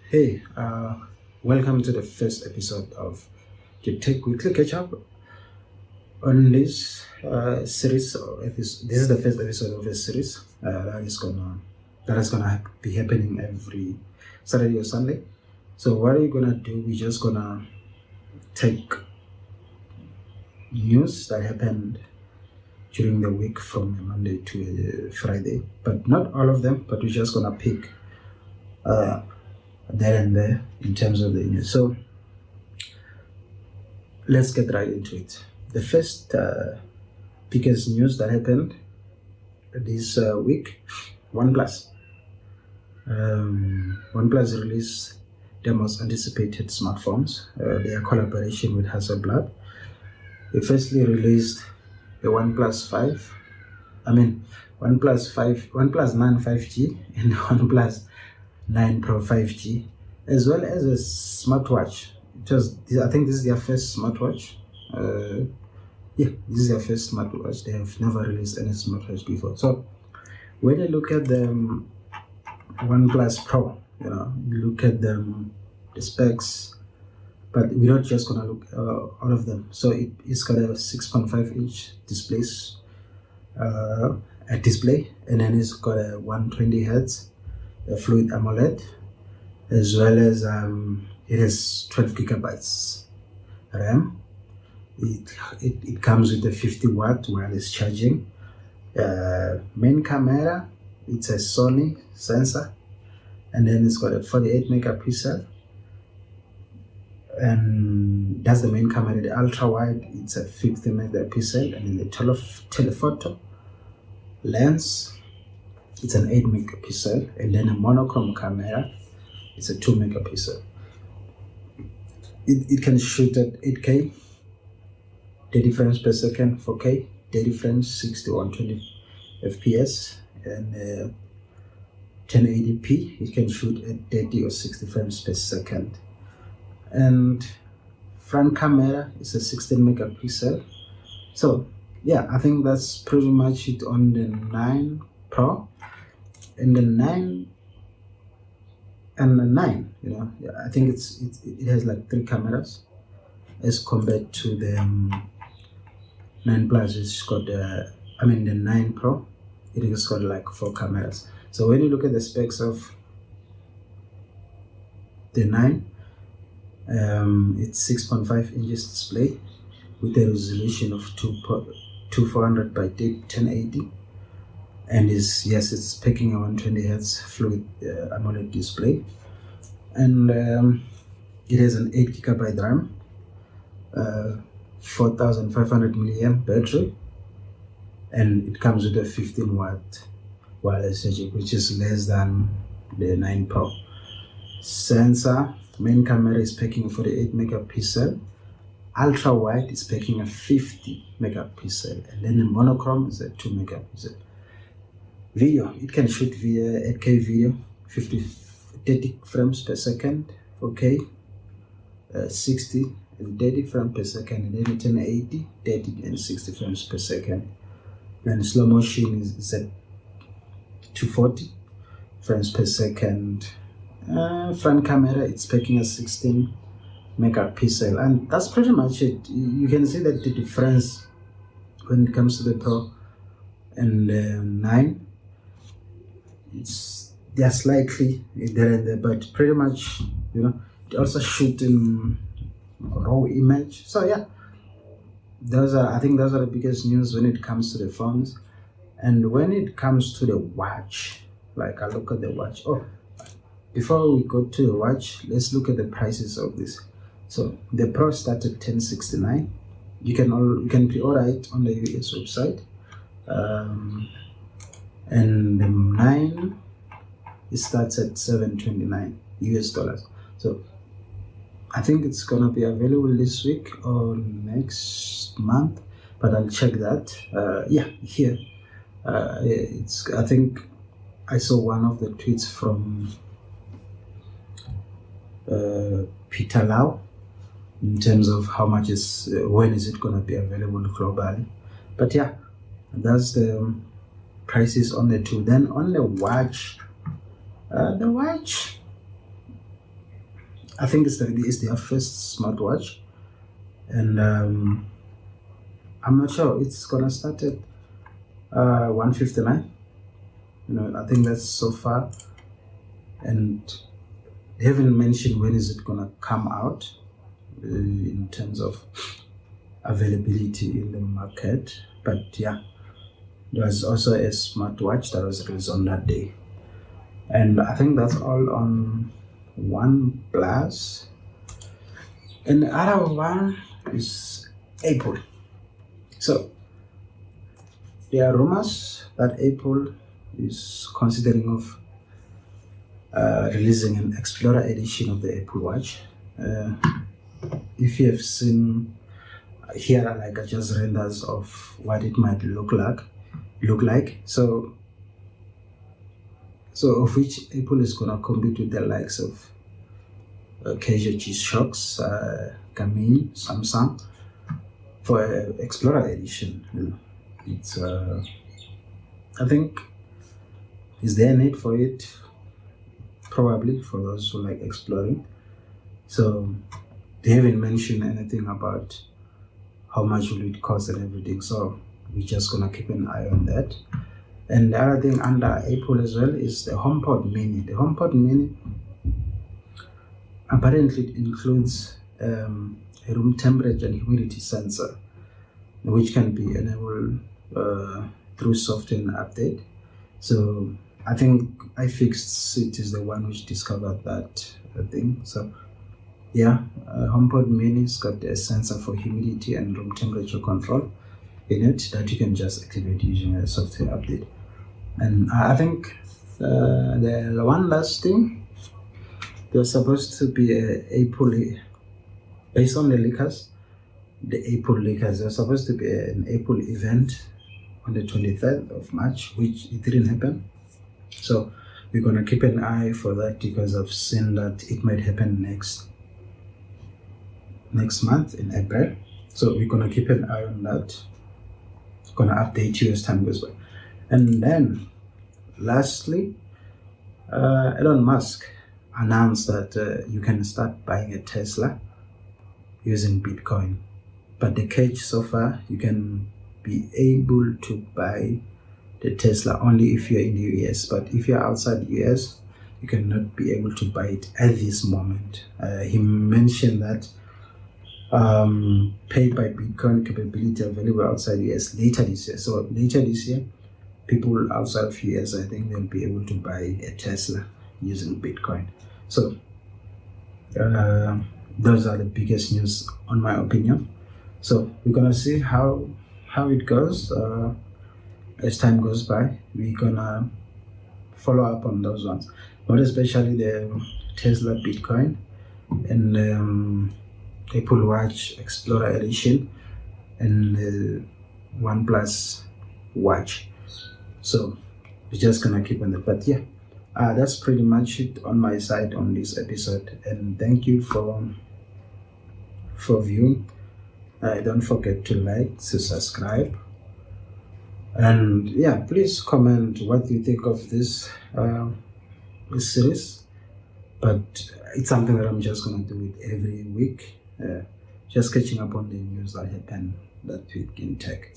Hey, welcome to the first episode of the Tech Weekly Catch Up. On this series, this is the first episode of a series that is gonna be happening every Saturday or Sunday. So what are you gonna do? We're just gonna take news that happened during the week from Monday to Friday, but not all of them. But we're just gonna pick there and there in terms of the news. So let's get right into it. The first biggest news that happened this week, OnePlus. OnePlus released their most anticipated smartphones. Their collaboration with Hasselblad. They firstly released the OnePlus 5. OnePlus 9 5G and OnePlus 9 Pro 5G, as well as a smartwatch. I think this is their first smartwatch. This is their first smartwatch. They have never released any smartwatch before. So when you look at the OnePlus Pro, you look at the specs, but we're not just gonna look all of them. So it's got a 6.5 inch display, and then it's got a 120 Hz fluid AMOLED, as well as it has 12 gigabytes RAM. It comes with a 50-watt wireless charging. Main camera, it's a Sony sensor, and then it's got a 48 megapixel, and that's the main camera. The ultra wide, it's a 50 megapixel, and then the telephoto lens, it's an 8 megapixel, and then a monochrome camera, it's a 2 megapixel. It can shoot at 8K, 30 frames per second, 4K, 30 frames, 60 120 FPS, and 1080p. It can shoot at 30 or 60 frames per second. And front camera is a 16 megapixel. So yeah, I think that's pretty much it on the 9 Pro. And the 9, I think it has like 3 cameras as compared to the 9 Plus. It's got the 9 Pro, it has got like 4 cameras. So when you look at the specs of the 9, it's 6.5 inches display with a resolution of 2400 by 1080, and it's packing a 120 Hz fluid AMOLED display, and it has an 8 gigabyte RAM, 4500 milliamp battery, and it comes with a 15-watt wireless charging, which is less than the 9 Pro. Sensor, main camera is packing a 48 megapixel, ultra wide is packing a 50 megapixel, and then the monochrome is a 2 megapixel. Video, it can shoot via 8K video, 30 frames per second, 4K, 60 and 30 frames per second, and then 1080, 30 and 60 frames per second. And slow motion is at 240 frames per second. Front camera, it's packing a 16 megapixel, and that's pretty much it. You can see that the difference when it comes to the Pro and 9, they're slightly there and there, but pretty much, they also shoot in raw image. So yeah, I think those are the biggest news when it comes to the phones. And when it comes to the watch, like I look at the watch. Before we go to the watch, let's look at the prices of this. So the Pro started at $1069. You can pre-order it on the US website. And the 9, it starts at $729 US. So I think it's gonna be available this week or next month, but I'll check that. Here, I think I saw one of the tweets from Peter Lau in terms of how much when is it gonna be available globally. But yeah, that's the prices on the two. Then on the watch, I think it's their first smartwatch, and I'm not sure. It's gonna start at 159. I think that's so far, and they haven't mentioned when is it gonna come out in terms of availability in the market. But yeah, there was also a smartwatch that was released on that day, and I think that's all on OnePlus. And the other one is Apple. So there are rumors that Apple is considering of releasing an Explorer edition of the Apple Watch. If you have seen, here are like just renders of what it might look like. So of which Apple is gonna compete with the likes of Casio G-Shocks, Garmin, Samsung for Explorer edition. It's I think, is there a need for it? Probably, for those who like exploring. So they haven't mentioned anything about how much will it cost and everything. So we're just gonna keep an eye on that. And the other thing under Apple as well is the HomePod Mini. The HomePod Mini apparently includes a room temperature and humidity sensor, which can be enabled through software update. So I think iFixit is the one which discovered that thing. So yeah, HomePod Mini's got a sensor for humidity and room temperature control in it that you can just activate using a software update. And I think the one last thing, there's supposed to be April, based on the leakers, there's supposed to be an April event on the 23rd of March, which it didn't happen. So we're gonna keep an eye for that, because I've seen that it might happen next month in April. So we're gonna keep an eye on that. Gonna update you as time goes by. And then lastly, Elon Musk announced that you can start buying a Tesla using Bitcoin. But the catch so far, you can be able to buy the Tesla only if you're in the US. But if you're outside the US, you cannot be able to buy it at this moment. He mentioned that pay by Bitcoin capability available outside US later this year. So later this year, people outside of US, I think they'll be able to buy a Tesla using Bitcoin. So those are the biggest news, on my opinion. So we're gonna see how it goes as time goes by. We're gonna follow up on those ones, but especially the Tesla Bitcoin and Apple Watch Explorer Edition and the OnePlus Watch. So we're just gonna keep on that. But yeah, that's pretty much it on my side on this episode, and thank you for viewing. Don't forget to like, to subscribe, and yeah, please comment what you think of this series. But it's something that I'm just gonna do it every week, just catching up on the news that happen that week in tech.